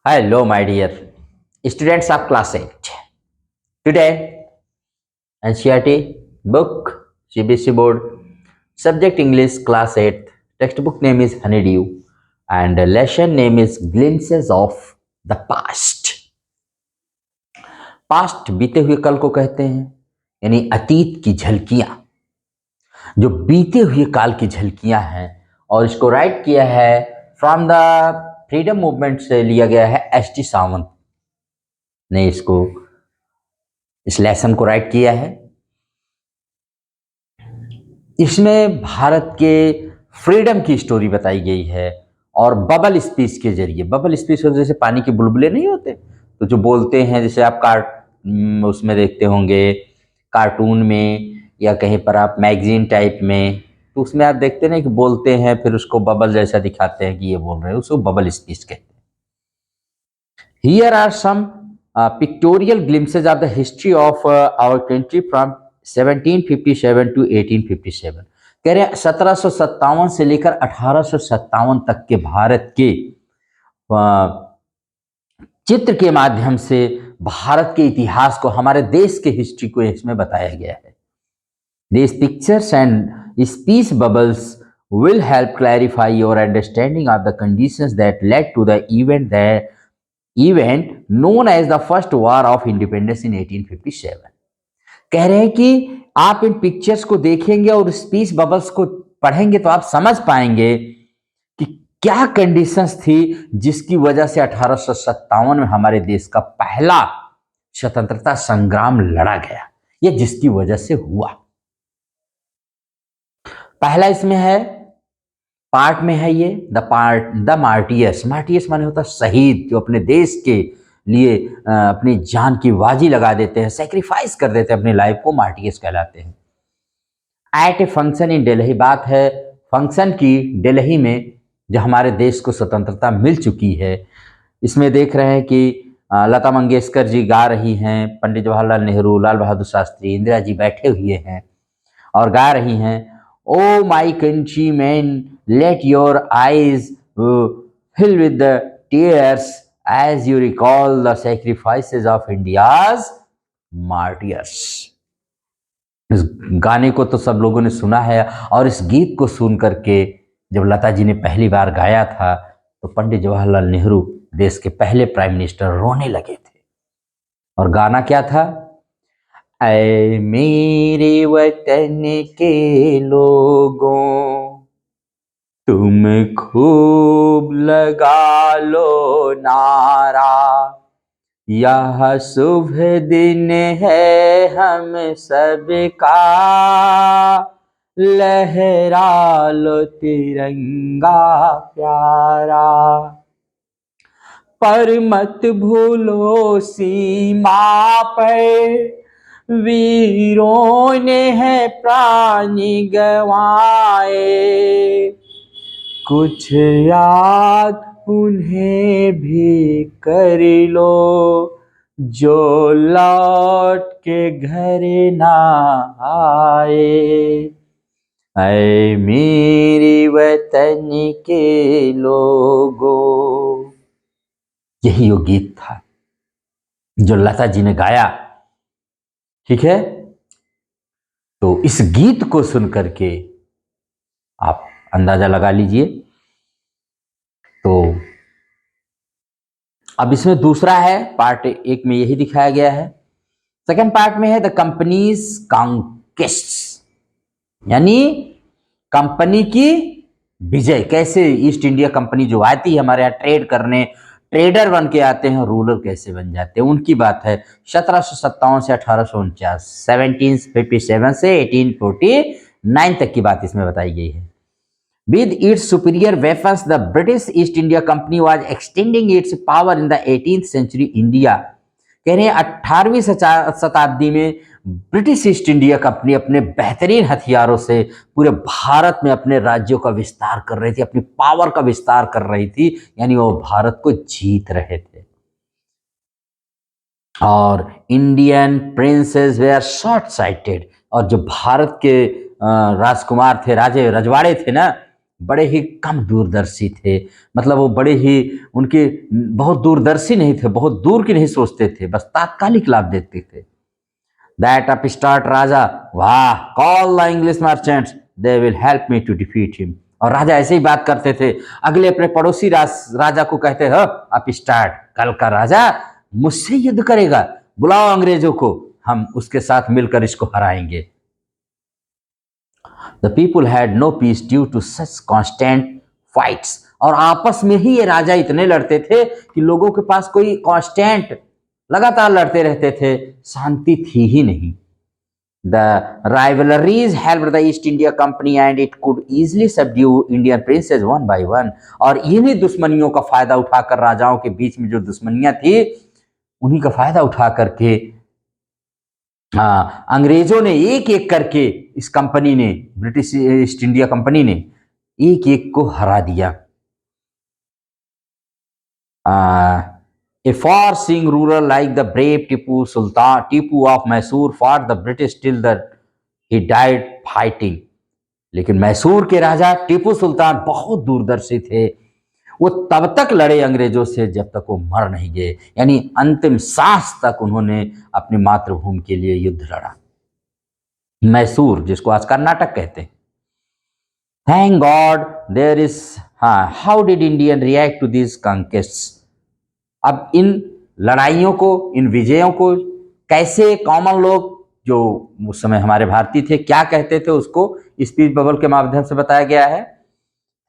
Hello, my dear students of class 8. Today, NCERT book, CBSE board, subject English class 8, textbook name is Honeydew, and lesson name is Glimpses of the Past. Past बीते हुए कल को कहते हैं, यानी अतीत की झलकियां, जो बीते हुए काल की झलकियां हैं, और इसको राइट किया है फ्रॉम द फ्रीडम मूवमेंट से लिया गया है एस टी सावंत ने इस लेसन को राइट किया है। इसमें भारत के फ्रीडम की स्टोरी बताई गई है और बबल स्पीच के जरिए, बबल स्पीच जैसे पानी के बुलबुले नहीं होते, तो जो बोलते हैं, जैसे आप उसमें देखते होंगे कार्टून में या कहीं पर आप मैगजीन टाइप में, तो उसमें आप देखते हैं कि बोलते हैं फिर उसको बबल जैसा दिखाते हैं कि ये बोल रहे हैं, उसको बबल स्पीच कहते हैं। Here are some pictorial glimpses of the history of our country from 1757 to 1857। कह रहे हैं 1757 से लेकर 1857 तक के भारत के चित्र के माध्यम से भारत के इतिहास को, हमारे देश के हिस्ट्री को इसमें बताया गया है। These pictures and speech bubbles will help clarify your understanding of the conditions that led to the event known as the first war of independence in 1857। कह रहे हैं कि आप इन पिक्चर्स को देखेंगे और स्पीच बबल्स को पढ़ेंगे तो आप समझ पाएंगे कि क्या कंडीशंस थी जिसकी वजह से 1857 में हमारे देश का पहला स्वतंत्रता संग्राम लड़ा गया, ये जिसकी वजह से हुआ। पहला इसमें है, पार्ट में है ये द मार्टियर्स। मार्टियर्स माने होता शहीद, जो अपने देश के लिए अपनी जान की बाजी लगा देते हैं, सेक्रीफाइस कर देते हैं अपनी लाइफ को, मार्टियर्स कहलाते हैं। At a function in Delhi, बात है फंक्शन की दिल्ली में, जो हमारे देश को स्वतंत्रता मिल चुकी है। इसमें देख रहे हैं कि लता मंगेशकर जी गा रही हैं, पंडित जवाहरलाल नेहरू, लाल बहादुर शास्त्री, इंदिरा जी बैठे हुए हैं और गा रही हैं, O my country man let your eyes fill with the tears as you recall the sacrifices of India's martyrs। इस गाने को तो सब लोगों ने सुना है, और इस गीत को सुन करके जब लता जी ने पहली बार गाया था तो पंडित जवाहरलाल नेहरू, देश के पहले प्राइम मिनिस्टर, रोने लगे थे। और गाना क्या था? ऐ मेरे वतन के लोगों, तुम खूब लगा लो नारा, यह शुभ दिन है हम सबका, लहरा लो तिरंगा प्यारा, पर मत भूलो सीमा पर वीरों ने है प्राण गंवाए, कुछ याद उन्हें भी कर लो जो लौट के घर ना आए, ऐ मेरे वतन के लोगों। यही वो गीत था जो लता जी ने गाया, ठीक है। तो इस गीत को सुन करके आप अंदाजा लगा लीजिए। तो अब इसमें दूसरा है, पार्ट एक में यही दिखाया गया है। सेकंड पार्ट में है द कंपनीज कॉन्क्वेस्ट, यानी कंपनी की विजय, कैसे ईस्ट इंडिया कंपनी जो आती है हमारे यहाँ ट्रेड करने, ट्रेडर बन के आते हैं, रूलर कैसे बन जाते हैं, उनकी बात है। 1757 से 1849, 1757 से 1849 तक की बात इसमें बताई गई है। With its superior weapons, the British East India Company was extending its power in the 18th century India। कह रहे हैं 18वीं शताब्दी में ब्रिटिश ईस्ट इंडिया कंपनी अपने बेहतरीन हथियारों से पूरे भारत में अपने राज्यों का विस्तार कर रही थी, अपनी पावर का विस्तार कर रही थी, यानी वो भारत को जीत रहे थे। और Indian princes were short sighted, और जो भारत के राजकुमार थे, राजे रजवाड़े थे ना, बड़े ही कम दूरदर्शी थे। मतलब वो बड़े ही उनके बहुत दूरदर्शी नहीं थे, बहुत दूर की नहीं सोचते थे, बस तात्कालिक लाभ देखते थे। दैट अपस्टार्ट राजा, वाह, call the English merchants, they will help me to defeat him. और राजा ऐसे ही बात करते थे, अगले अपने पड़ोसी राजा को कहते हो अपस्टार्ट, कल का राजा मुझसे युद्ध करेगा, बुलाओ अंग्रेजों को, हम उसके साथ मिलकर इसको हराएंगे। The people had no peace due to such constant fights. और आपस में ही ये राजा इतने लड़ते थे कि लोगों के पास कोई कांस्टेंट, लगातार लड़ते रहते थे, शांति थी ही नहीं। The rivalries helped the East India company and it could easily subdue Indian princess one by one. और इन्हीं दुश्मनियों का फायदा उठाकर, राजाओं के बीच में जो दुश्मनियां थी उन्हीं का फायदा उठा करके अंग्रेजों ने एक एक करके, इस कंपनी ने, ब्रिटिश ईस्ट इंडिया कंपनी ने एक एक को हरा दिया। A far-seeing ruler like the brave Tipu of Mysore fought the British till that he died fighting. लेकिन मैसूर के राजा टीपू सुल्तान बहुत दूरदर्शी थे, वो तब तक लड़े अंग्रेजों से जब तक वो मर नहीं गए, यानी अंतिम सांस तक उन्होंने अपनी मातृभूमि के लिए युद्ध लड़ा। मैसूर, जिसको आज कर्नाटक कहते हैं। Thank God there is, how did Indian react to this conquests. अब इन लड़ाइयों को, इन विजयों को कैसे कॉमन लोग, जो उस समय हमारे भारतीय थे, क्या कहते थे, उसको स्पीच बबल के माध्यम से बताया गया है।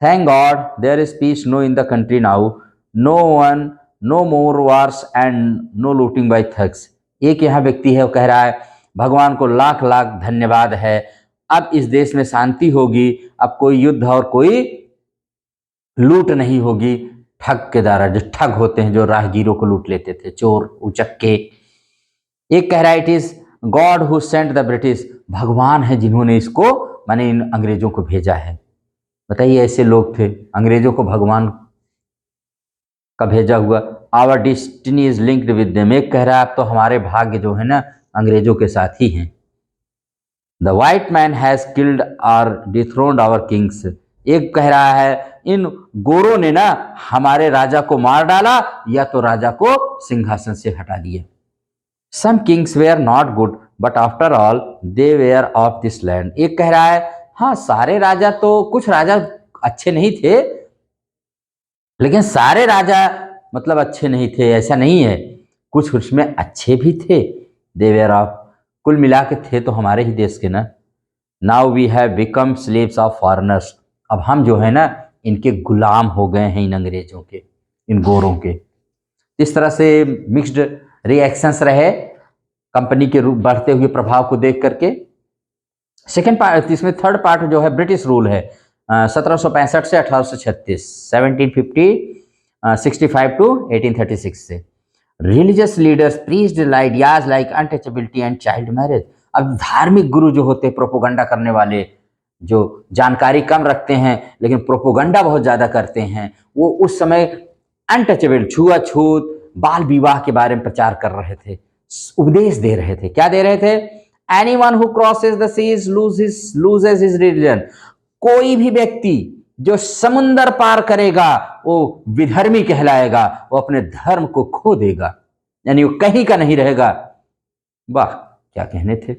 Thank God there is peace no in the country now, no more wars and no looting by thugs. एक यहाँ व्यक्ति है, वो कह रहा है भगवान को लाख लाख धन्यवाद है, अब इस देश में शांति होगी, अब कोई युद्ध और कोई लूट नहीं होगी। ठग के द्वारा, जो ठग होते हैं, जो राहगीरों को लूट लेते थे, चोर उचक्के। एक कह रहा है it is God who sent the British, भगवान है जिन्होंने इसको, माने इन अंग्रेजों को भेजा है। बताइए, ऐसे लोग थे, अंग्रेजों को भगवान का भेजा हुआ। Our destiny is linked with them, एक कह रहा है अब तो हमारे भाग्य जो है ना अंग्रेजों के साथ ही हैं। The white man has killed और डिथ्रोन्ड आवर किंग्स, एक कह रहा है इन गोरों ने ना हमारे राजा को मार डाला या तो राजा को सिंहासन से हटा दिया। Some kings were not good but after all they were of this land, एक कह रहा है हाँ सारे राजा तो, कुछ राजा अच्छे नहीं थे, लेकिन सारे राजा मतलब अच्छे नहीं थे ऐसा नहीं है, कुछ उसमें अच्छे भी थे। दे वेयर ऑफ, कुल मिला के थे तो हमारे ही देश के ना। Now we have become slaves of foreigners, अब हम जो है ना इनके गुलाम हो गए हैं, इन अंग्रेजों के, इन गोरों के। इस तरह से मिक्स्ड रिएक्शंस रहे कंपनी के रूप बढ़ते हुए प्रभाव को देख करके। सेकेंड पार्ट, इसमें थर्ड पार्ट जो है ब्रिटिश रूल है 1765 से 1836, 1765 टू 1836 से। Religious leaders preached ideas like untouchability and child marriage. अब धार्मिक गुरु जो होते, प्रोपोगंडा करने वाले, जो जानकारी कम रखते हैं लेकिन प्रोपोगंडा बहुत ज्यादा करते हैं, वो उस समय अनटचेबल, छुआछूत, बाल विवाह के बारे में प्रचार कर रहे थे, उपदेश दे रहे थे। क्या दे रहे थे? Anyone who crosses the seas loses his religion, कोई भी व्यक्ति जो समुंदर पार करेगा वो विधर्मी कहलाएगा, वो अपने धर्म को खो देगा, यानी वो कहीं का नहीं रहेगा। वाह, क्या कहने थे।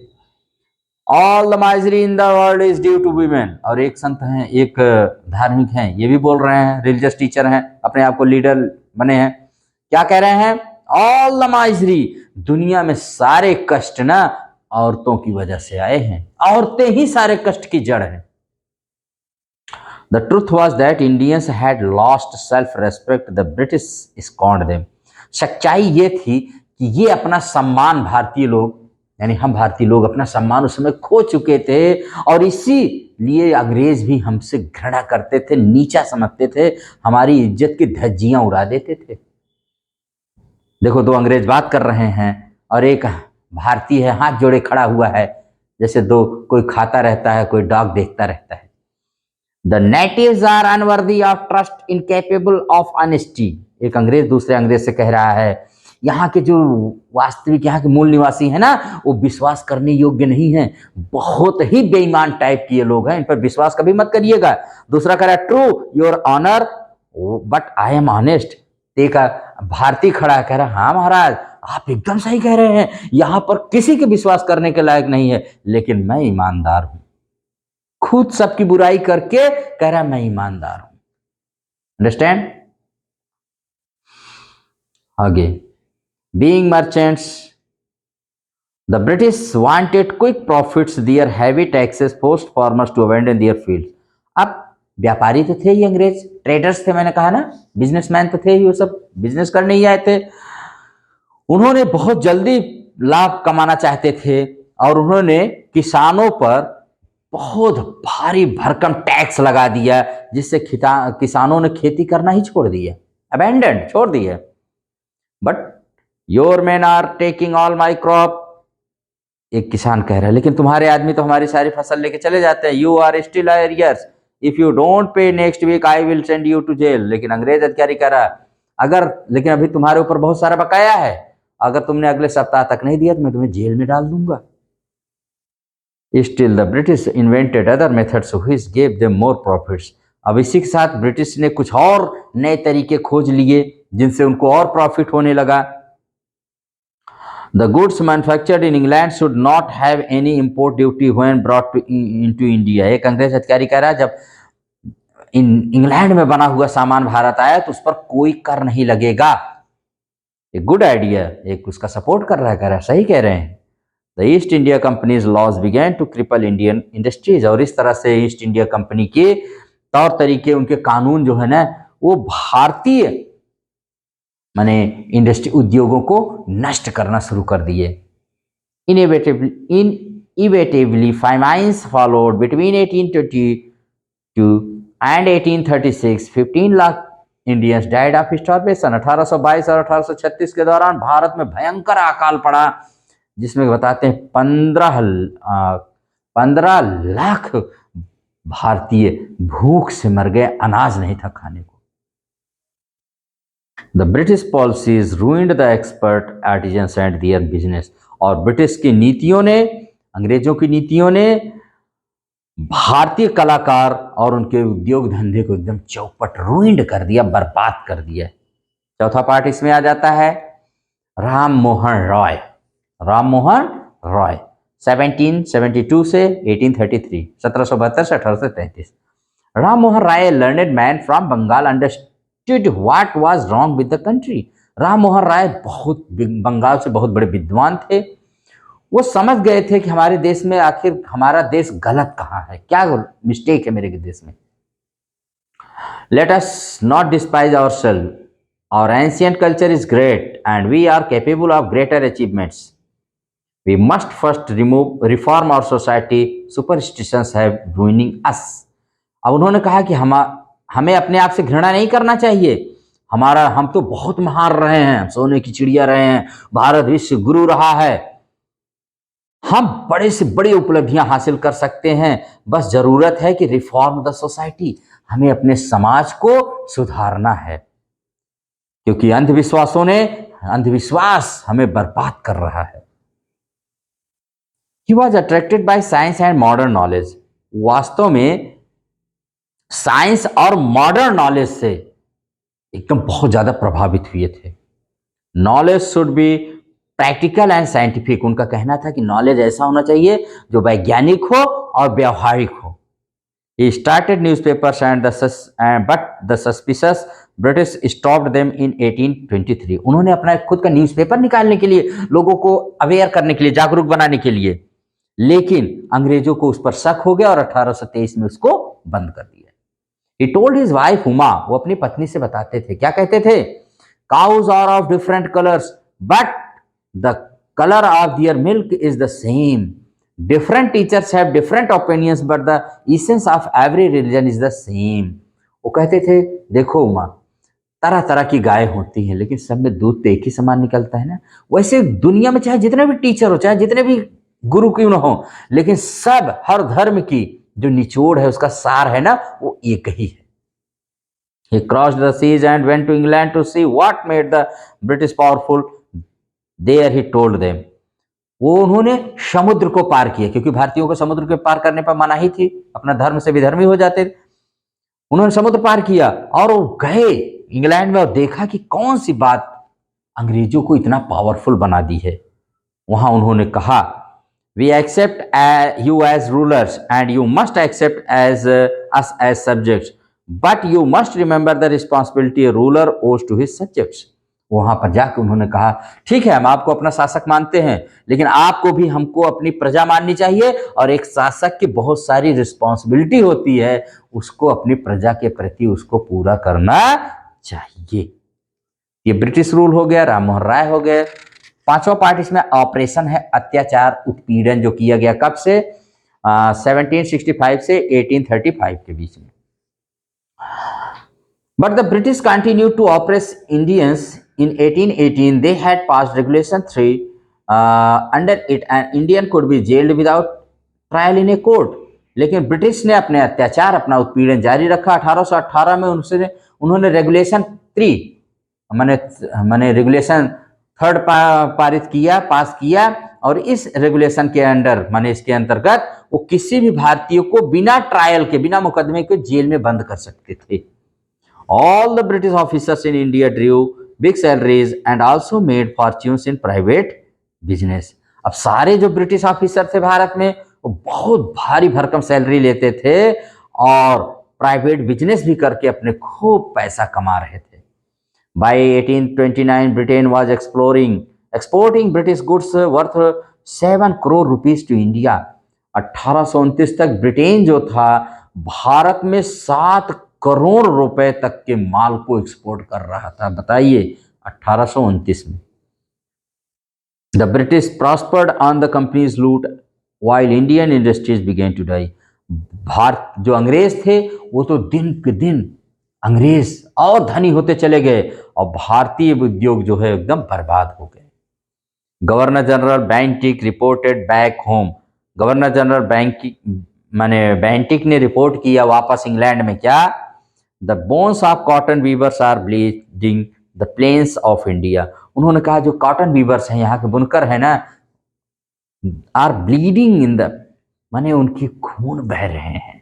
All the misery in the world is due to women, और एक संत हैं, एक धार्मिक हैं, ये भी बोल रहे हैं, रिलीजियस टीचर हैं, अपने आप को लीडर बने हैं। क्या कह रहे हैं? ऑल द माइजरी, दुनिया में सारे कष्ट ना औरतों की वजह से आए हैं, औरतें ही सारे कष्ट की जड़ हैं। The truth was that Indians had lost self-respect. The British scorned them. सच्चाई ये थी कि ये अपना सम्मान, भारतीय लोग यानी हम भारतीय लोग अपना सम्मान उस समय खो चुके थे, और इसीलिए अंग्रेज भी हमसे घृणा करते थे, नीचा समझते थे, हमारी इज्जत की धज्जियां उड़ा देते थे। देखो, दो अंग्रेज बात कर रहे हैं और एक भारतीय है, हाथ जोड़े खड़ा हुआ है, जैसे दो, कोई खाता रहता है, कोई डॉग देखता रहता है। The natives are unworthy of trust, incapable of honesty. एक अंग्रेज दूसरे अंग्रेज से कह रहा है यहाँ के जो वास्तविक यहाँ के मूल निवासी हैं ना, वो विश्वास करने योग्य नहीं है, बहुत ही बेईमान टाइप के ये लोग हैं, इन पर विश्वास कभी मत करिएगा। दूसरा कह रहा है true your honour but I am honest. एक भारतीय खड़ा है, कह रहा है हाँ महाराज आप एकदम सही कह रहे हैं, यहाँ पर किसी के विश्वास करने के लायक नहीं है, लेकिन मैं ईमानदार हूं। खुद सबकी बुराई करके कह रहा है मैं ईमानदार हूं। अंडरस्टैंड? आगे, being merchants the British wanted quick profits, their heavy taxes forced farmers to abandon their field. अब व्यापारी तो थे ही अंग्रेज, ट्रेडर्स थे, मैंने कहा ना, बिजनेसमैन तो थे ही, वो सब बिजनेस करने ही आए थे। उन्होंने बहुत जल्दी लाभ कमाना चाहते थे और उन्होंने किसानों पर बहुत भारी भरकम टैक्स लगा दिया, जिससे किसानों ने खेती करना ही छोड़ दिया, अबैंडन छोड़ दिया। But your man are taking all my crop, एक किसान कह रहा है लेकिन तुम्हारे आदमी तो हमारी सारी फसल लेके चले जाते हैं। You are still arrears, if you don't pay next week I will send you to jail. लेकिन अंग्रेज अधिकारी कह रहा है अगर, लेकिन अभी तुम्हारे ऊपर बहुत सारा बकाया है, अगर तुमने अगले सप्ताह तक नहीं दिया तो मैं तुम्हें जेल में डाल दूंगा। Still the British invented other methods which gave them more profits. अब इसी के साथ ब्रिटिश ने कुछ और नए तरीके खोज लिए जिनसे उनको और प्रॉफिट होने लगा। The goods manufactured in England should not have any import duty when brought into India। एक अंग्रेज अधिकारी कह रहा है जब इंग्लैंड में बना हुआ सामान भारत आया तो उस पर कोई कर नहीं लगेगा। एक गुड आइडिया, एक उसका सपोर्ट कर रहा है, कह रहा है सही कह रहे हैं। The East India Company's laws began to cripple Indian industries, और इस तरह से ईस्ट इंडिया कंपनी के तौर तरीके, उनके कानून जो है ना, वो भारतीय माने इंडस्ट्री उद्योगों को नष्ट करना शुरू कर दिए। Inevitably famines followed between 1822 and 1836। 15 lakh Indians died of starvation. 1822 और 1836 के दौरान भारत में भयंकर अकाल पड़ा, जिसमें बताते हैं 15 लाख भारतीय भूख से मर गए, अनाज नहीं था खाने को। The British policies ruined the expert artisans and their business। और ब्रिटिश की नीतियों ने, अंग्रेजों की नीतियों ने भारतीय कलाकार और उनके उद्योग धंधे को एकदम चौपट, रुइंड कर दिया, बर्बाद कर दिया। चौथा पार्ट इसमें आ जाता है राम मोहन रॉय। राम मोहन रॉय 1772 से 1833, 1772 से 1833। Ram Mohan Roy, learned man from Bengal, understood what was wrong with the country. Ram Mohan Roy Bengal से बहुत बड़े विद्वान थे। वो समझ गए थे कि हमारे देश में आखिर हमारा देश गलत कहाँ है, क्या मिस्टेक है मेरे देश में। Let us not despise ourselves, our ancient culture is great and we are capable of greater achievements. We must first reform our society, superstitions have ruining us. अब उन्होंने कहा कि हमें अपने आप से घृणा नहीं करना चाहिए। हम तो बहुत महान रहे हैं, सोने की चिड़िया रहे हैं, भारत विश्व गुरु रहा है, हम बड़े से बड़ी उपलब्धियां हासिल कर सकते हैं। बस जरूरत है कि रिफॉर्म द सोसाइटी, हमें अपने समाज को सुधारना है, क्योंकि अंधविश्वास हमें बर्बाद कर रहा है। He was attracted by science and modern knowledge। वास्तव में साइंस और मॉडर्न नॉलेज से एकदम बहुत ज्यादा प्रभावित हुए थे। Knowledge should be practical and scientific. उनका कहना था कि नॉलेज ऐसा होना चाहिए जो वैज्ञानिक हो और व्यावहारिक हो। He started newspapers but the suspicious British stopped them in 1823। उन्होंने अपना खुद का न्यूज़पेपर निकालने के लिए, लोगों को अवेयर करने के लिए, जागरूक बनाने के लिए, लेकिन अंग्रेजों को उस पर शक हो गया और 1823 में उसको बंद कर दिया। He told his wife Uma, वो अपनी पत्नी से बताते थे, क्या कहते थे? Cows are of different colors, but the color of their milk is the same। Different teachers have different opinions, but the essence of every religion is the same। वो कहते थे, देखो उमा, तरह तरह की गाय होती हैं, लेकिन सब में दूध तो एक ही समान निकलता है ना। वैसे दुनिया में चाहे जितने भी टीचर हो, चाहे जितने भी गुरु क्यों ना हो, लेकिन सब, हर धर्म की जो निचोड़ है, उसका सार है ना, वो एक ही है। He crossed the seas and went to England to see what made the British powerful। There he told them, वो उन्होंने समुद्र को पार किया, क्योंकि भारतीयों को समुद्र के पार करने पर मनाही थी, अपना धर्म से विधर्मी हो जाते थे। उन्होंने समुद्र पार किया और वो गए इंग्लैंड में और देखा कि कौन सी बात अंग्रेजों को इतना पावरफुल बना दी है। वहां उन्होंने कहा, we accept you as rulers and you must accept as us as subjects, but you must remember the responsibility a ruler owes to his subjects. वहां पर जाकर उन्होंने कहा, ठीक है हम आपको अपना शासक मानते हैं, लेकिन आपको भी हमको अपनी प्रजा माननी चाहिए, और एक शासक की बहुत सारी रिस्पॉन्सिबिलिटी होती है, उसको अपनी प्रजा के प्रति उसको पूरा करना चाहिए। ये ब्रिटिश रूल हो गया, राम मोहन राय हो गए। पांचवा पार्ट इसमें ऑपरेशन है अत्याचार उत्पीड़न, जो किया गया कब से 1765 से 1835 के बीच में। But the British continued to oppress Indians. In 1818, they had passed Regulation 3. Under it, an Indian could be jailed without trial in a court. लेकिन ब्रिटिश ने अपने अत्याचार, अपना उत्पीड़न जारी रखा। 1818 में उन्होंने रेगुलेशन 3 माने रेगुलेशन 3 पास किया, और इस रेगुलेशन के अंडर माने इसके अंतर्गत वो किसी भी भारतीय को बिना ट्रायल के, बिना मुकदमे के जेल में बंद कर सकते थे। All the British officers in India drew big salaries and also made fortunes in private business. अब सारे जो ब्रिटिश ऑफिसर थे भारत में, वो बहुत भारी भरकम सैलरी लेते थे और प्राइवेट बिजनेस भी करके अपने खूब पैसा कमा रहे थे। By 1829, Britain was exporting British goods worth 7 crore rupees to India. 1829 तक ब्रिटेन जो था भारत में 7 करोड़ रुपए तक के माल को एक्सपोर्ट कर रहा था। बताइए 1829 में। The British prospered on the company's loot while Indian industries began to die. Bharat जो अंग्रेज थे वो तो दिन के दिन अंग्रेज और धनी होते चले गए और भारतीय उद्योग जो है एकदम बर्बाद हो गए। Governor general Bentinck reported back home. Governor general Bentinck ने रिपोर्ट किया वापस इंग्लैंड में, क्या? The bones of cotton weavers are bleeding the plains of India. उन्होंने कहा जो कॉटन वीवर्स हैं, यहाँ के बुनकर है ना, आर ब्लीडिंग इन द माने उनकी खून बह रहे हैं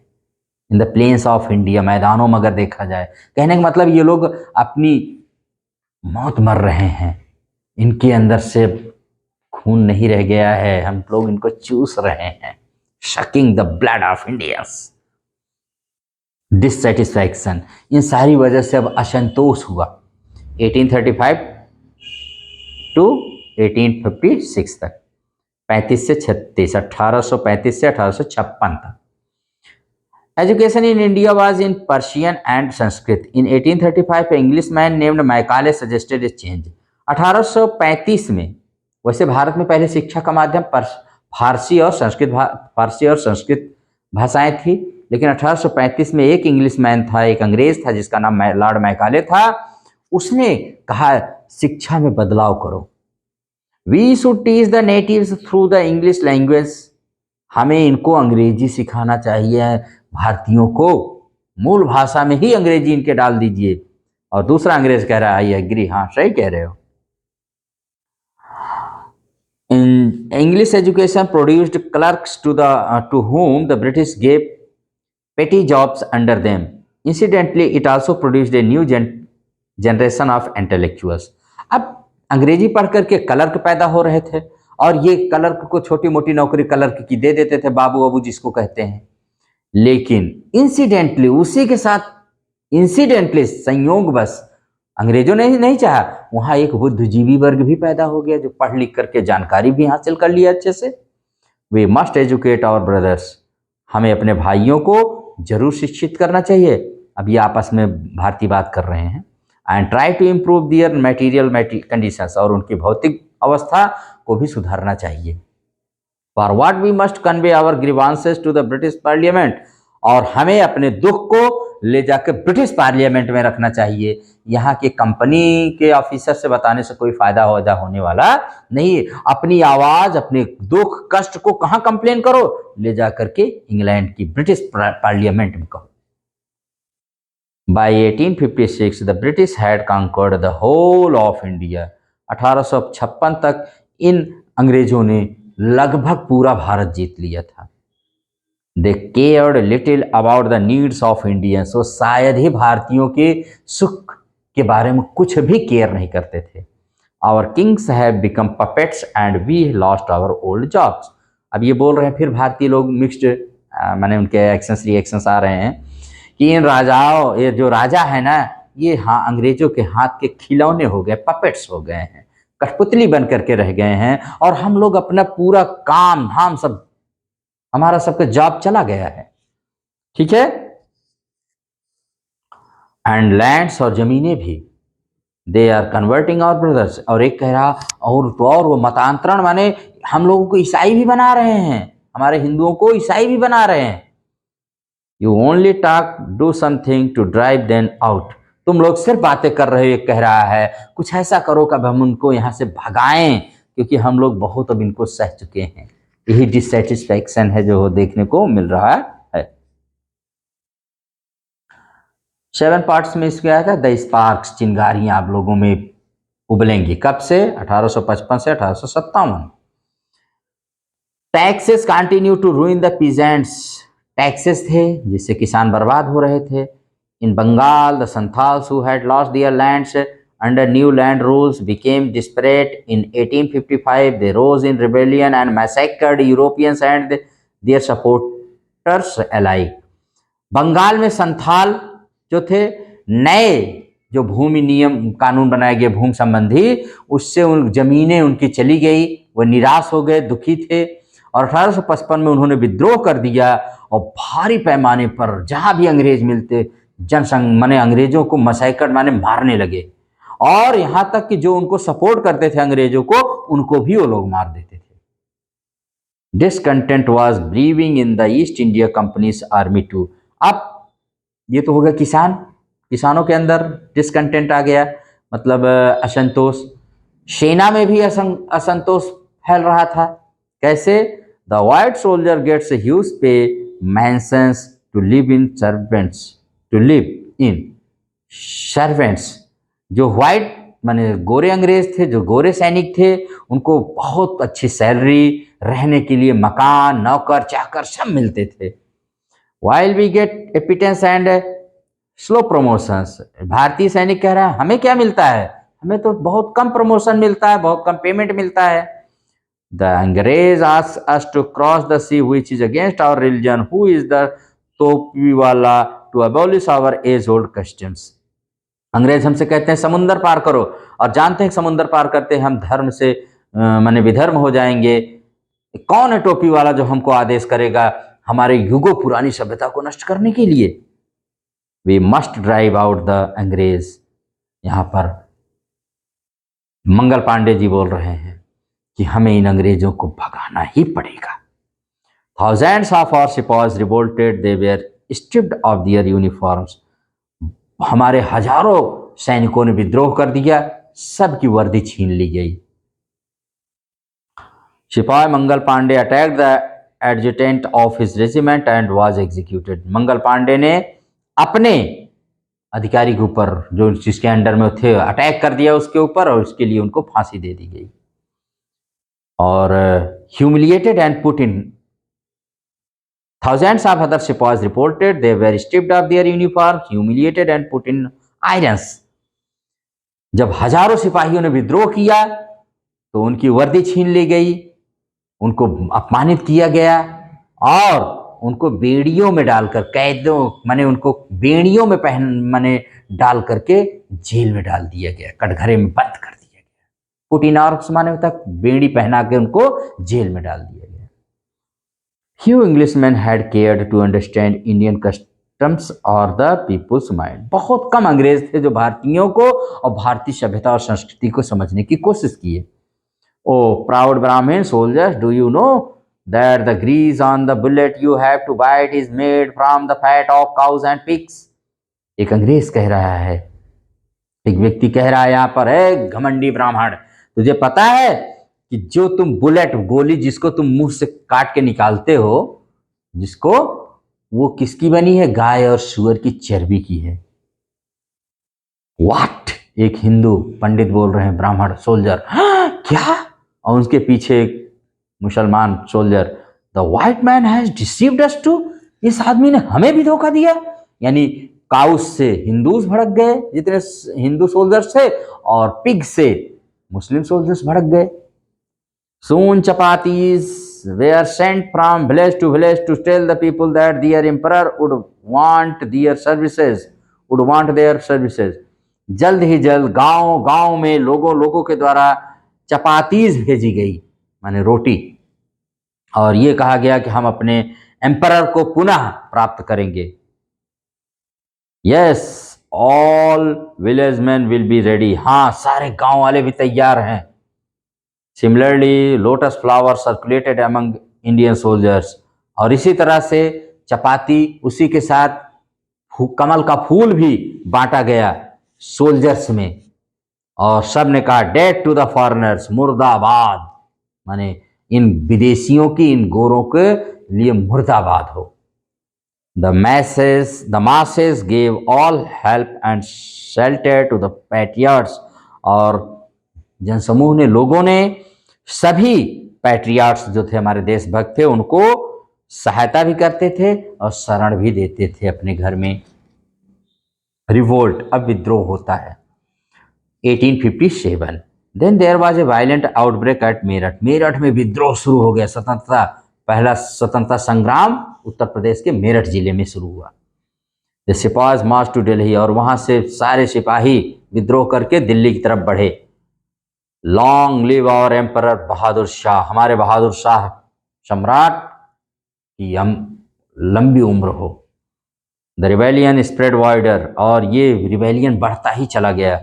in the plains of India, मैदानों में अगर देखा जाए। कहने का मतलब ये लोग अपनी मौत मर रहे हैं, इनके अंदर से खून नहीं रह गया है, हम लोग इनको चूस रहे हैं। Sucking the blood of Indians. Dissatisfaction, इन सारी वजह से अब असंतोष हुआ। 1835 टू 1856 तक, 35 से 36, 1835 से 1856 तक। Education in India was in Persian and Sanskrit. In 1835, an Englishman named Macaulay suggested a change. 1835 में, वैसे भारत में पहले शिक्षा का माध्यम फारसी और संस्कृत भाषाएं थी, लेकिन 1835 में एक इंग्लिशमैन था, एक अंग्रेज था जिसका नाम लॉर्ड मैकाले था। उसने कहा शिक्षा में बदलाव करो। We should teach the natives through the English language. हमें इनको अंग्रेजी सिखाना चाहिए, भारतीयों को मूल भाषा में ही अंग्रेजी इनके डाल दीजिए। और दूसरा अंग्रेज कह रहा है आई एग्री, हाँ सही कह रहे हो। In English education produced clerks to whom the British gave petty jobs under them. Incidentally, it also produced a new generation of intellectuals. अब अंग्रेजी पढ़ करके क्लर्क पैदा हो रहे थे और ये क्लर्क को छोटी मोटी नौकरी क्लर्क की दे देते थे, बाबू बाबू जिसको कहते हैं। लेकिन इंसिडेंटली, उसी के साथ इंसिडेंटली, संयोग बस, अंग्रेजों ने नहीं चाहा, वहां एक बुद्धिजीवी वर्ग भी पैदा हो गया जो पढ़ लिख करके जानकारी भी हासिल कर लिया अच्छे से। We must educate our brothers. हमें अपने भाइयों को जरूर शिक्षित करना चाहिए। अब ये आपस में भारतीय बात कर रहे हैं। And try to improve their material conditions, और उनकी भौतिक अवस्था को भी सुधारना चाहिए। For what we must convey our grievances to the British parliament, और हमें अपने दुख को ले जाकर ब्रिटिश पार्लियामेंट में रखना चाहिए। यहाँ के कंपनी के ऑफिसर से बताने से कोई फायदा होने वाला नहीं है। अपनी आवाज, अपने दुख कष्ट को कहाँ कंप्लेन करो, ले जाकर के इंग्लैंड की ब्रिटिश पार्लियामेंट में कहो। By 1856, the British had conquered the whole of India. 1856 तक इन अंग्रेजों ने लगभग पूरा भारत जीत लिया था। They cared little about the needs of Indians, वो शायद ही भारतीयों के सुख के बारे में कुछ भी केयर नहीं करते थे। Our kings have become puppets and we lost our old jobs. अब ये बोल रहे हैं, फिर भारतीय लोग मिक्स्ड माने उनके एक्शंस रिएक्शंस आ रहे हैं कि इन राजाओं, ये जो राजा है ना, ये हाँ अंग्रेजों के हाथ के खिलौने हो गए, पपेट्स हो गए हैं, कठपुतली बन करके रह गए हैं, और हम लोग अपना पूरा काम धाम सब, हमारा सबका जॉब चला गया है। ठीक है। एंड लैंड्स, और जमीनें भी, they are converting our brothers. और एक कह रहा, और तो और वो मतांतरण माने हम लोगों को ईसाई भी बना रहे हैं, हमारे हिंदुओं को ईसाई भी बना रहे हैं। You only talk, do something to drive them out. तुम लोग सिर्फ बातें कर रहे हो, ये कह रहा है, कुछ ऐसा करो कि हम उनको यहाँ से भगाएं, क्योंकि हम लोग बहुत अब इनको सह चुके हैं। यही डिससेटिस्फैक्शन है जो देखने को मिल रहा है। 7 पार्ट्स में इसमें आया था, द स्पार्क्स, चिंगारियां आप लोगों में उबलेंगी। कब से? 1855 से 1857। Taxes continue to ruin the peasants, taxes थे जिससे किसान बर्बाद हो रहे थे। In Bengal the Santhals who had lost their lands under new land rules became desperate. In 1855 they rose in rebellion and massacred Europeans and their supporters alike. Bengal में संथाल जो थे, नए जो भूमि नियम कानून बनाए गए भूमि संबंधी, उससे उन जमीनें उनकी चली गई, वो निराश हो गए, दुखी थे, और 1855 में उन्होंने विद्रोह कर दिया, और भारी पैमाने पर जहां भी अंग्रेज मिलते जनसंघ माने अंग्रेजों को मसैकट माने मारने लगे, और यहां तक कि जो उनको सपोर्ट करते थे अंग्रेजों को, उनको भी वो लोग मार देते थे। Discontent was brewing in the East India Company's army too. अब ये तो हो गया किसान, किसानों के अंदर डिसकंटेंट आ गया, मतलब असंतोष। सेना में भी असंतोष फैल रहा था। कैसे? The white soldier gets huge pay, mansions to live in servants, to live in servants. जो व्हाइट माने गोरे अंग्रेज थे, जो गोरे सैनिक थे, उनको बहुत अच्छी सैलरी, रहने के लिए मकान, नौकर चाकर सब मिलते थे। While we get appetence and slow promotions, भारतीय सैनिक कह रहा है हमें क्या मिलता है, हमें तो बहुत कम प्रमोशन मिलता है, बहुत कम पेमेंट मिलता है। The अंग्रेज ask us to cross the sea which is against our religion, who is the Topiwala to abolish our age old customs। अंग्रेज हमसे कहते हैं समुंदर पार करो, और जानते हैं समुंदर पार करते हैं हम धर्म से माने विधर्म हो जाएंगे। कौन है टोपी वाला जो हमको आदेश करेगा हमारे युगों पुरानी सभ्यता को नष्ट करने के लिए? We must drive out the angrez. यहां पर मंगल पांडे जी बोल रहे हैं कि हमें इन अंग्रेजों को भगाना ही पड़ेगा। Thousands of our sepoys revolted, they were stripped of their uniforms. हमारे हजारों सैनिकों ने विद्रोह कर दिया, सबकी वर्दी छीन ली गई। Sepoy Mangal Pandey attacked the adjutant of his regiment and was executed. Mangal Pandey ने अपने अधिकारी के ऊपर, जो जिसके अंडर में थे, अटैक कर दिया उसके ऊपर, और उसके लिए उनको फांसी दे दी गई। और humiliated and put in thousands of other sepoys reported they were stripped of their uniform, humiliated and put in irons। जब हजारों सिपाहियों ने विद्रोह किया तो उनकी वर्दी छीन ली गई, उनको अपमानित किया गया, और उनको बेड़ियों में डालकर, कैदों माने उनको बेड़ियों में पहन माने डाल करके जेल में डाल दिया गया, कटघरे में बंद कर दिया गया। पुटिन आर्क्स माने होता बेड़ी पहना के उनको जेल में डाल दिया गया। Few Englishmen had cared to understand Indian customs or the people's mind। बहुत कम अंग्रेज थे जो भारतीयों को और भारतीय सभ्यता और संस्कृति को समझने की कोशिश किए। Oh proud Brahmin soldiers, do you know that the grease on the bullet you have to bite is made from the fat of cows and pigs। एक अंग्रेज कह रहा है, एक व्यक्ति कह रहा है यहाँ पर, है घमंडी ब्राह्मण, तुझे पता है कि जो तुम बुलेट, गोली जिसको तुम मुंह से काट के निकालते हो, जिसको, वो किसकी बनी है? गाय और सुअर की चर्बी की है। व्हाट? एक हिंदू पंडित बोल रहे हैं ब्राह्मण सोल्जर, क्या? और उसके पीछे एक मुसलमान soldier, the white man has deceived us too, इस आदमी ने हमें भी धोखा दिया। यानी काउस से हिंदूज भड़क गए जितने हिंदू सोल्जर्स थे, और पिग से मुस्लिम सोल्जर्स भड़क गए। Soon chapatis were sent from village to village to tell the people that their emperor would want their services. जल्द ही जल्द गांव गांव में लोगों के द्वारा चपातीज भेजी गई, माने रोटी, और ये कहा गया कि हम अपने एम्परर को पुनः प्राप्त करेंगे। Yes, all village man will be ready, हाँ सारे गांव वाले भी तैयार हैं। Similarly lotus flower circulated among Indian soldiers, और इसी तरह से चपाती उसी के साथ कमल का फूल भी बांटा गया सोल्जर्स में, और सब ने कहा डेड टू द फॉरेनर्स, मुर्दाबाद, माने इन विदेशियों की, इन गोरों के लिए मुर्दाबाद हो। The masses gave all help and shelter to the patriots, और जनसमूह ने, लोगों ने, सभी पैट्रियाट्स जो थे हमारे देशभक्त थे, उनको सहायता भी करते थे और शरण भी देते थे अपने घर में। रिवोल्ट, अब विद्रोह होता है 1857। Then there was a violent outbreak at Meerut, Meerut में विद्रोह शुरू हो गया। स्वतंत्रता, पहला स्वतंत्रता संग्राम उत्तर प्रदेश के मेरठ जिले में शुरू हुआ। द सिपाहीज मार्च टू दिल्ली, और वहां से सारे सिपाही विद्रोह करके दिल्ली की तरफ बढ़े। Long live our emperor Bahadur Shah, हमारे बहादुर शाह सम्राट की हम लंबी उम्र हो। द रिबेलियन स्प्रेड वाइडर, और ये रिबेलियन बढ़ता ही चला गया।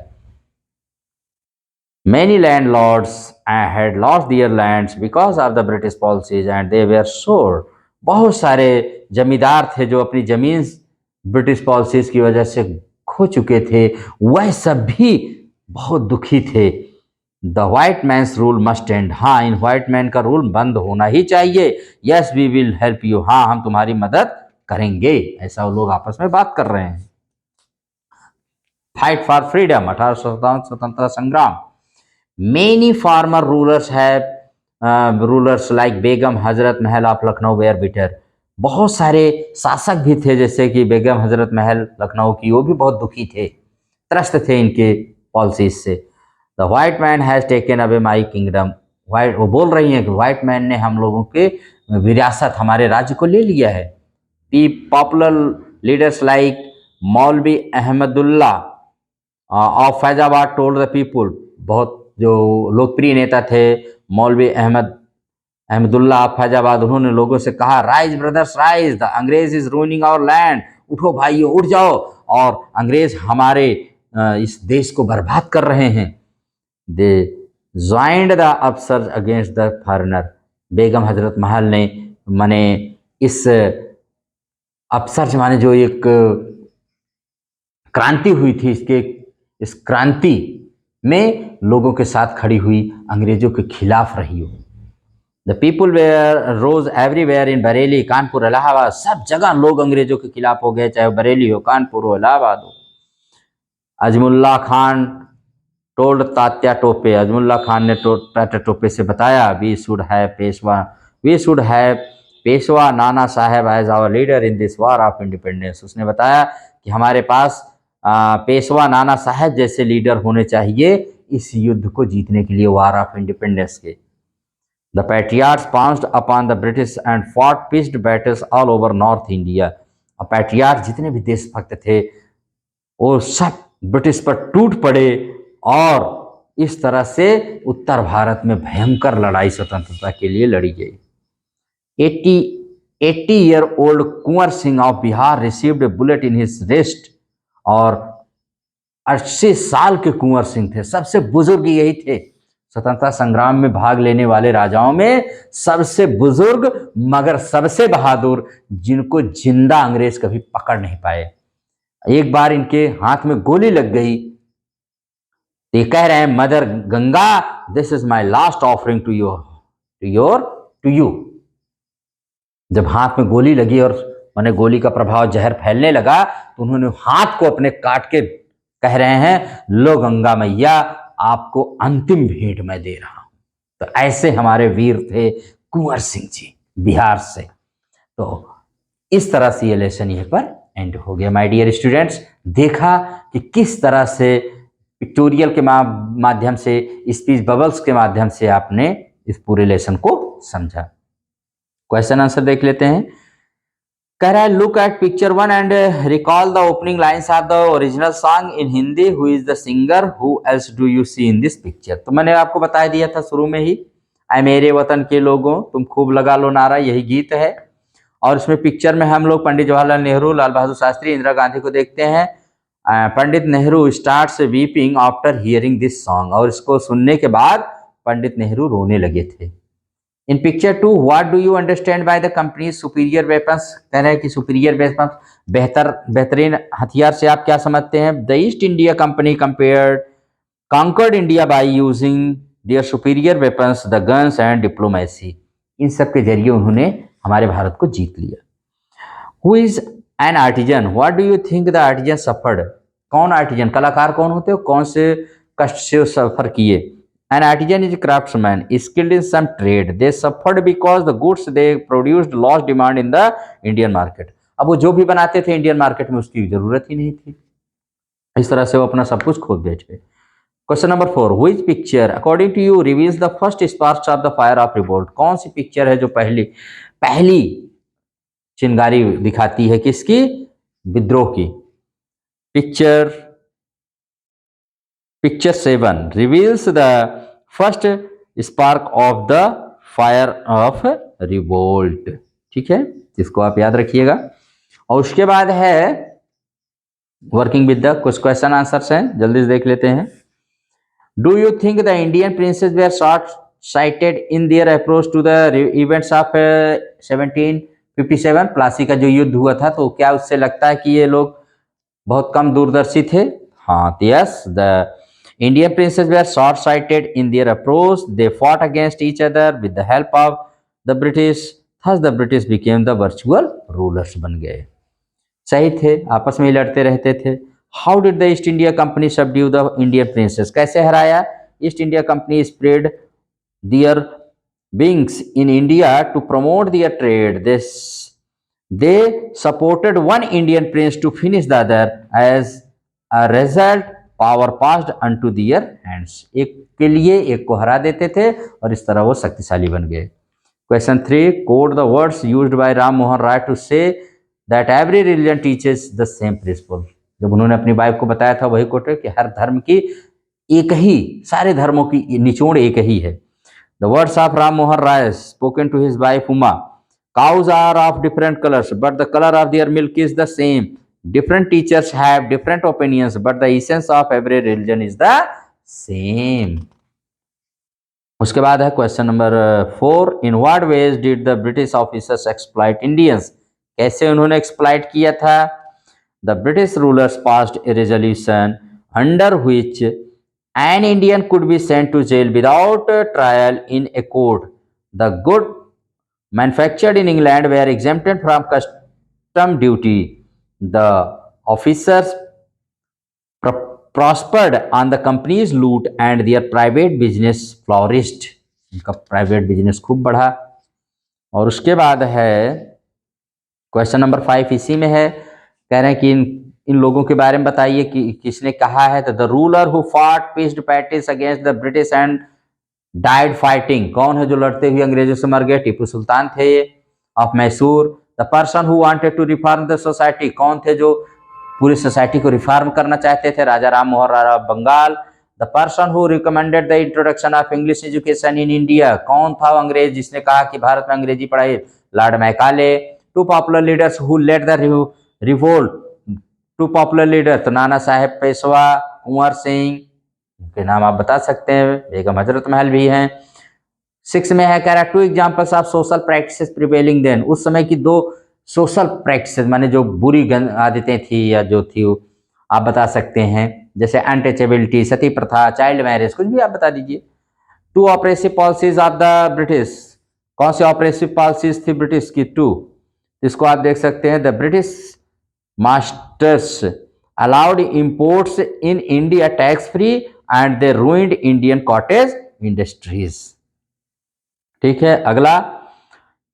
Many landlords had lost their lands because of the British policies and they were sore. बहुत सारे जमींदार थे जो अपनी जमीन ब्रिटिश पॉलिसीज की वजह से खो चुके थे, वह सब भी बहुत दुखी थे। The white man's rule must end, हाँ इन व्हाइट मैन का रूल बंद होना ही चाहिए। Yes we will help you, हाँ हम तुम्हारी मदद करेंगे, ऐसा वो लोग आपस में बात कर रहे हैं। फाइट फॉर फ्रीडम, 1857 स्वतंत्रता संग्राम। Many farmer rulers have rulers like Begum Hazrat Mahal of Lucknow where bitter, बहुत सारे शासक भी थे जैसे कि बेगम हजरत महल लखनऊ की, वो भी बहुत दुखी थे, त्रस्त थे इनके पॉलिसीज से। The white man has taken away my kingdom, white, वो बोल रही हैं कि व्हाइट मैन ने हम लोगों के विरासत, हमारे राज्य को ले लिया है। पी पॉपुलर लीडर्स लाइक मौलवी Ahmadullah of Faizabad told the people, बहुत जो लोकप्रिय नेता थे मौलवी अहमदुल्ला ऑफ फैजाबाद, उन्होंने लोगों से कहा राइज ब्रदर्स राइज, द अंग्रेज इज रूइनिंग आवर लैंड, उठो भाइयों उठ जाओ, और अंग्रेज हमारे इस देश को बर्बाद कर रहे हैं। They joined the upsurge against the foreigner, Begum Hazrat Mahal ने माने इस अपसर्ज माने जो एक क्रांति हुई थी, इस क्रांति में लोगों के साथ खड़ी हुई, अंग्रेजों के खिलाफ रही हो। The people were rose everywhere in Bareilly, Kanpur, Allahabad, सब जगह लोग अंग्रेजों के खिलाफ हो गए, चाहे बरेली हो, कानपुर हो, इलाहाबाद हो। अजमुल्ला खान टोल्ड तात्या टोपे, अजमुल्ला खान ने तात्या टोपे से बताया we should have Peshwa Nana Sahib as our leader in this war of independence, उसने बताया कि हमारे पास पेशवा नाना साहेब जैसे लीडर होने चाहिए इस युद्ध को जीतने के लिए, वार ऑफ इंडिपेंडेंस के। The patriots pounced upon the British and fought pitched battles all over north India, और पैट्रियाट जितने भी देशभक्त थे वो सब ब्रिटिश पर टूट पड़े, और इस तरह से उत्तर भारत में भयंकर लड़ाई स्वतंत्रता के लिए लड़ी गई। 80-year-old Kunwar Singh of Bihar received A bullet in his wrist, और 80 साल के कुंवर सिंह थे, सबसे बुजुर्ग यही थे स्वतंत्रता संग्राम में भाग लेने वाले राजाओं में, सबसे बुजुर्ग मगर सबसे बहादुर, जिनको जिंदा अंग्रेज कभी पकड़ नहीं पाए। एक बार इनके हाथ में गोली लग गई, ये कह रहे हैं mother Ganga this is my last offering to you. जब हाथ में गोली लगी और माने गोली का प्रभाव जहर फैलने लगा, तो उन्होंने हाथ को अपने काट के कह रहे हैं लो गंगा मैया आपको अंतिम भेंट मैं दे रहा हूं। तो ऐसे हमारे वीर थे कुंवर सिंह जी बिहार से। तो इस तरह से ये लेसन यहीं पर एंड हो गया माय डियर स्टूडेंट्स। देखा कि किस तरह से पिक्टोरियल के माध्यम से, स्पीच बबल्स के माध्यम से आपने इस पूरे लेसन को समझा। क्वेश्चन आंसर देख लेते हैं। कह रहा है look at picture 1 and recall the opening lines of the original song in Hindi, who is the singer, who else do you see in this picture. तो मैंने आपको बता दिया था शुरू में ही, ऐ मेरे वतन के लोगों तुम खूब लगा लो नारा, यही गीत है। और इसमें पिक्चर में हम लोग पंडित जवाहरलाल नेहरू, लाल बहादुर शास्त्री, इंदिरा गांधी को देखते हैं। Pandit Nehru starts weeping after hearing this song, और इसको सुनने के बाद पंडित नेहरू रोने लगे थे। इन picture 2 what do you understand by the company superior weapons, कह रहे हैं कि सुपीरियर वेपन्स बेहतरीन हथियार से आप क्या समझते हैं। The East India Company conquered India by using their superior weapons, the guns and diplomacy. इन सब के जरिए उन्होंने हमारे भारत को जीत लिया। Who is an artisan, what do you think the artisan suffered, कौन आर्टिजन, कलाकार कौन होते हो, कौन से कष्ट से सफर किए। An artisan is a craftsman skilled in some trade. They suffered because the goods they produced lost demand in the Indian market. अब वो जो भी बनाते थे इंडियन मार्केट में उसकी जरूरत ही नहीं थी, इस तरह से वो अपना सब कुछ खो बैठे। Question number 4, which picture according to you reveals the first sparks of the fire of revolt, कौन सी पिक्चर है जो पहली चिंगारी दिखाती है किसकी, विद्रोह की। Picture 7 reveals the first spark of the fire of revolt. ठीक है, इसको आप याद रखिएगा। और उसके बाद है वर्किंग विद द कुछ क्वेश्चन आंसर्स हैं, जल्दी से देख लेते हैं। Do you think the Indian princes were short sighted in their approach to the events of 1757, Plassey का जो युद्ध हुआ था, तो क्या उससे लगता है कि ये लोग बहुत कम दूरदर्शी थे। हाँ, yes, the Indian princes were short-sighted in their approach. They fought against each other with the help of the British. Thus, the British became the virtual rulers बन गए। सही थे, आपस में ही लड़ते रहते थे। How did the East India Company subdue the Indian princes? कैसे हराया। East India Company spread their wings in India to promote their trade. They supported one Indian prince to finish the other. As a result, power passed unto their hands, एक के लिए एक को हरा देते थे और इस तरह वो शक्तिशाली बन गए। Question 3, quote the words used by Ram Mohan Roy to say that every religion teaches the same principle. जब उन्होंने अपनी वाइफ को बताया था वही कोट है कि हर धर्म की एक ही, सारे धर्मों की निचोड़ एक ही है। The words of Ram Mohan Roy spoken to his wife Uma, cows are of different colours but the colour of their milk is the same. Different teachers have different opinions, but the essence of every religion is the same. उसके बाद है question number 4, in what ways did the British officers exploit Indians? कैसे उन्होंने exploit किया था। The British rulers passed a resolution under which an Indian could be sent to jail without trial in a court. The goods manufactured in England were exempted from custom duty. The officers prospered on the company's loot and their private business flourished. उनका private business खूब बढ़ा। और उसके बाद है question number 5, इसी में है, कह रहे हैं कि इन लोगों के बारे में बताइए कि किसने कहा है। तो the ruler who fought pieced battles against the British and died fighting, कौन है जो लड़ते हुए अंग्रेजों से मर गए। टीपू सुल्तान थे of Mysore. The person who wanted to reform the society, कौन थे जो पूरी सोसाइटी को रिफॉर्म करना चाहते थे। Raja Ram Mohan Roy Bengal. The person who recommended the introduction of English education in India, कौन था अंग्रेज जिसने कहा कि भारत में अंग्रेजी पढ़ाई। Lord Macaulay. Two popular leaders who led the revolt, two popular leader तो नाना साहेब पेशवा, कुंवर सिंह, उनके नाम आप बता सकते हैं। बेगम हजरत महल भी हैं। 6 में है, कह रहा 2 examples of social practices prevailing then, उस समय की 2 सोशल प्रैक्टिसेस माने जो बुरी आदतें थी या जो थी आप बता सकते हैं, जैसे अनटचेबिलिटी, सती प्रथा, चाइल्ड मैरिज, कुछ भी आप बता दीजिए। 2 oppressive policies of the British, कौन सी ऑपरेसिव पॉलिसीज थी ब्रिटिश की। 2, इसको आप देख सकते हैं। The British masters allowed imports in India tax free and they ruined Indian cottage industries. ठीक है, अगला,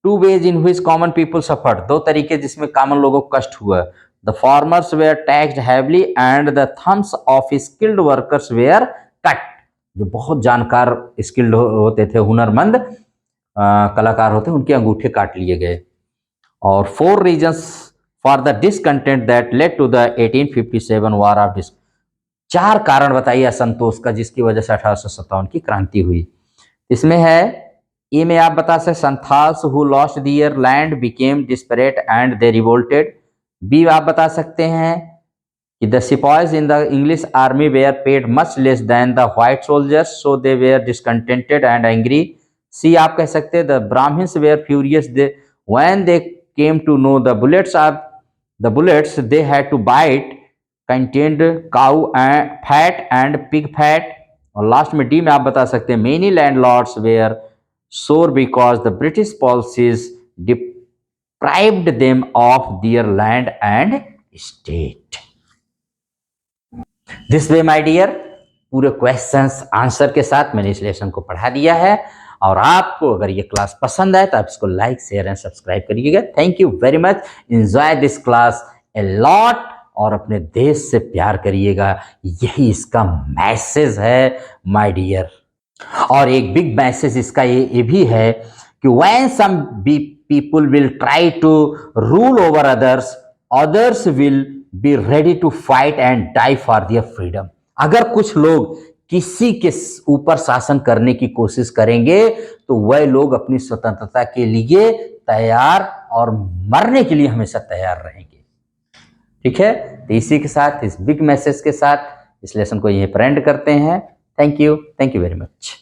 two ways in which common people suffered, दो तरीके जिसमें कॉमन लोगों को कष्ट हुआ. The farmers were taxed heavily and the thumbs of skilled workers were cut. जो बहुत जानकार स्किल्ड होते थे, हुनरमंद कलाकार होते, उनके अंगूठे काट लिए गए. और 4 reasons for the discontent that led to the 1857 war of डिस. 4 कारण बताइए असंतोष का जिसकी वजह से 1857 की क्रांति हुई. इसमें है, ए में आप बता सकते Santhals who lost their land became desperate and they revolted. B आप बता सकते हैं कि the sepoys in the English army were paid much less than the white soldiers so they were discontented and angry. C आप कह सकते हैं the Brahmins were furious they when they came to know the bullets they had to bite contained cow fat and pig fat. और last में D में आप बता सकते हैं many landlords were sore because the British policies deprived them of their land and state. This way, my dear, पूरे questions answer के साथ मैंने इस लेसन को पढ़ा दिया है. और आपको अगर ये क्लास पसंद आए तो आप इसको लाइक, शेयर एंड सब्सक्राइब करिएगा. Thank you very much. Enjoy this class a lot और अपने देश से प्यार करिएगा. यही इसका मैसेज है माय डियर. और एक बिग मैसेज इसका ये भी है कि when some people will try to rule over others, others will be ready to fight and die for their freedom. अगर कुछ लोग किसी के ऊपर शासन करने की कोशिश करेंगे तो वह लोग अपनी स्वतंत्रता के लिए तैयार और मरने के लिए हमेशा तैयार रहेंगे. ठीक है, तो इसी के साथ, इस बिग मैसेज के साथ इस लेसन को यहीं पर एंड करते हैं. Thank you very much.